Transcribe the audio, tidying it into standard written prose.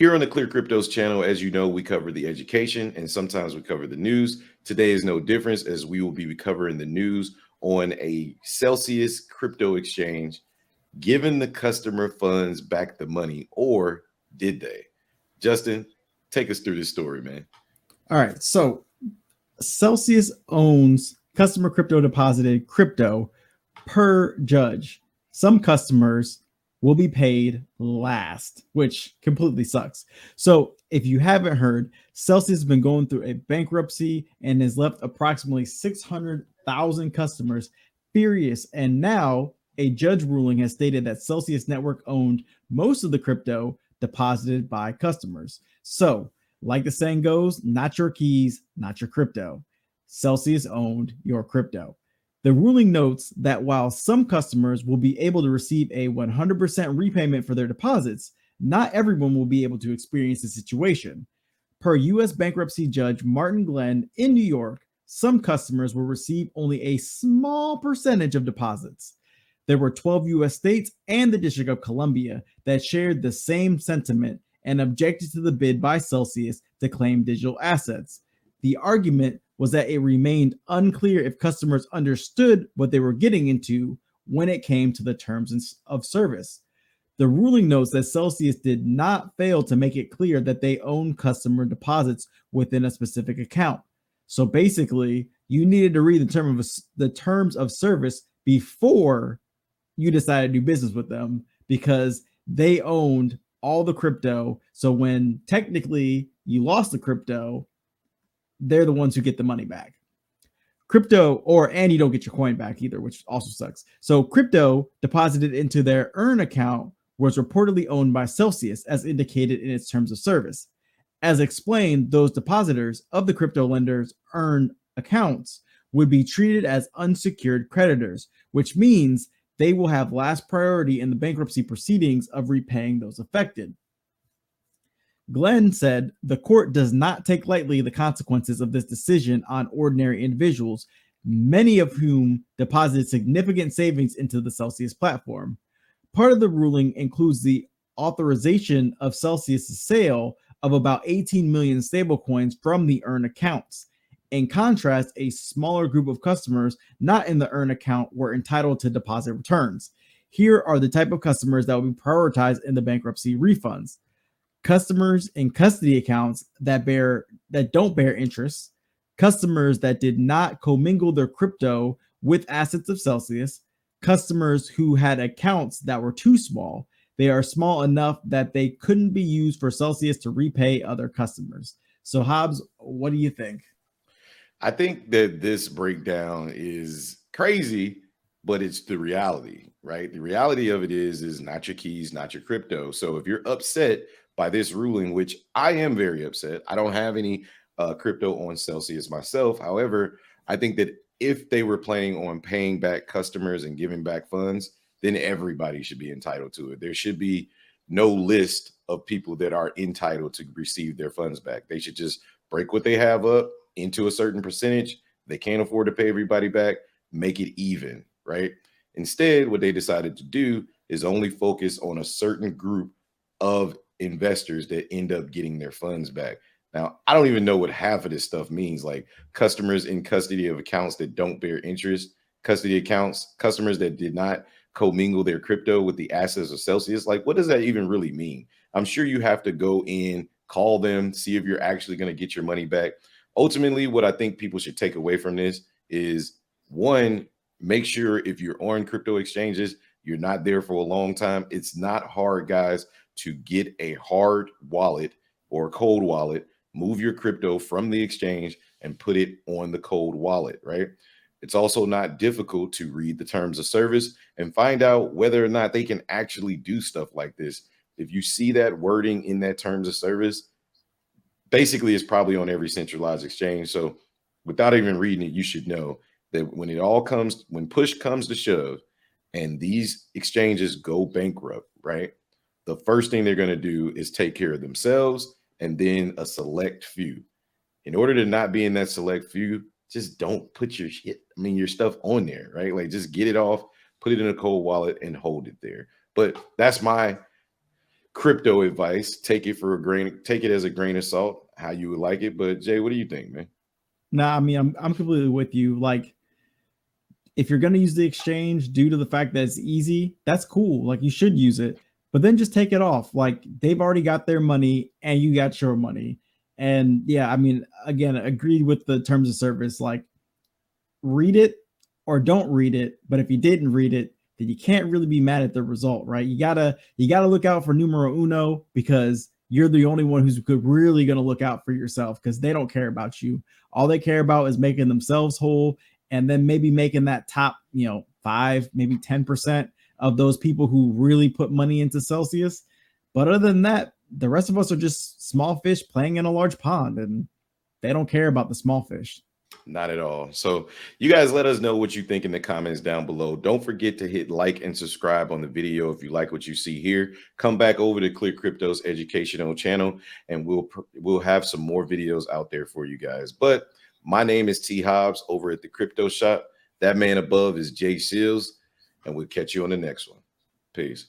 Here on the Clear Cryptos channel, as you know, we cover the education and sometimes we cover the news. Today is no difference as we will be covering the news on a Celsius crypto exchange, giving the customer funds back the money, or did they? Justin, take us through this story, man. All right. So Celsius owns customer crypto deposited crypto per judge. Some customers will be paid last, which completely sucks. So if you haven't heard, Celsius has been going through a bankruptcy and has left approximately 600,000 customers furious. And now a judge ruling has stated that Celsius Network owned most of the crypto deposited by customers. So, like the saying goes, not your keys, not your crypto. Celsius owned your crypto. The ruling notes that while some customers will be able to receive a 100% repayment for their deposits, not everyone will be able to experience the situation. Per U.S. bankruptcy judge Martin Glenn in New York, some customers will receive only a small percentage of deposits. There were 12 U.S. states and the District of Columbia that shared the same sentiment and objected to the bid by Celsius to claim digital assets. The argument was that it remained unclear if customers understood what they were getting into when it came to the terms of service. The ruling notes that Celsius did not fail to make it clear that they own customer deposits within a specific account. So basically, you needed to read the terms of service before you decided to do business with them because they owned all the crypto. So when technically you lost the crypto, they're the ones who get the money back. And you don't get your coin back either, which also sucks. So crypto deposited into their earn account was reportedly owned by Celsius as indicated in its terms of service. As explained, those depositors of the crypto lenders' earn accounts would be treated as unsecured creditors, which means they will have last priority in the bankruptcy proceedings of repaying those affected. Glenn said the court does not take lightly the consequences of this decision on ordinary individuals, many of whom deposited significant savings into the Celsius platform. Part of the ruling includes the authorization of Celsius' sale of about 18 million stablecoins from the earn accounts. In contrast, a smaller group of customers not in the earn account were entitled to deposit returns. Here are the type of customers that will be prioritized in the bankruptcy refunds. Customers in custody accounts that don't bear interest, customers that did not commingle their crypto with assets of Celsius, customers who had accounts that were too small. They are small enough that they couldn't be used for Celsius to repay other customers. So Hobbs, what do you think? I think that this breakdown is crazy, but it's the reality, right? The reality of it is not your keys, not your crypto. So if you're upset by this ruling, which I am very upset, I don't have any crypto on Celsius myself. However, I think that if they were planning on paying back customers and giving back funds, then everybody should be entitled to it. There should be no list of people that are entitled to receive their funds back. They should just break what they have up into a certain percentage. They can't afford to pay everybody back, make it even, right? Instead, what they decided to do is only focus on a certain group of investors that end up getting their funds back. Now, I don't even know what half of this stuff means, like customers in custody of accounts that don't bear interest, custody accounts, customers that did not commingle their crypto with the assets of Celsius. Like, what does that even really mean? I'm sure you have to go in, call them, see if you're actually going to get your money back. Ultimately, what I think people should take away from this is, one, make sure if you're on crypto exchanges, you're not there for a long time. It's not hard, guys, to get a hard wallet or a cold wallet, move your crypto from the exchange and put it on the cold wallet, right? It's also not difficult to read the terms of service and find out whether or not they can actually do stuff like this. If you see that wording in that terms of service, basically it's probably on every centralized exchange. So without even reading it, you should know that when push comes to shove and these exchanges go bankrupt, right? The first thing they're going to do is take care of themselves and then a select few. In order to not be in that select few, just don't put your stuff on there, right? Like, just get it off, put it in a cold wallet and hold it there. But that's my crypto advice. Take it as a grain of salt, how you would like it. But Jay, what do you think, man? Nah, I mean, I'm completely with you. Like, if you're going to use the exchange due to the fact that it's easy, that's cool. Like, you should use it, but then just take it off. Like, they've already got their money and you got your money. And yeah, I mean, again, agreed with the terms of service. Like, read it or don't read it. But if you didn't read it, then you can't really be mad at the result, right? You gotta look out for numero uno, because you're the only one who's really going to look out for yourself, because they don't care about you. All they care about is making themselves whole, and then maybe making that top, 5, maybe 10% of those people who really put money into Celsius. But other than that, the rest of us are just small fish playing in a large pond, and they don't care about the small fish. Not at all. So you guys let us know what you think in the comments down below. Don't forget to hit like and subscribe on the video if you like what you see here. Come back over to ClearCryptos educational channel, and we'll have some more videos out there for you guys. But my name is T Hobbs over at the Crypto Shop. That man above is Jay Seals, and we'll catch you on the next one. Peace.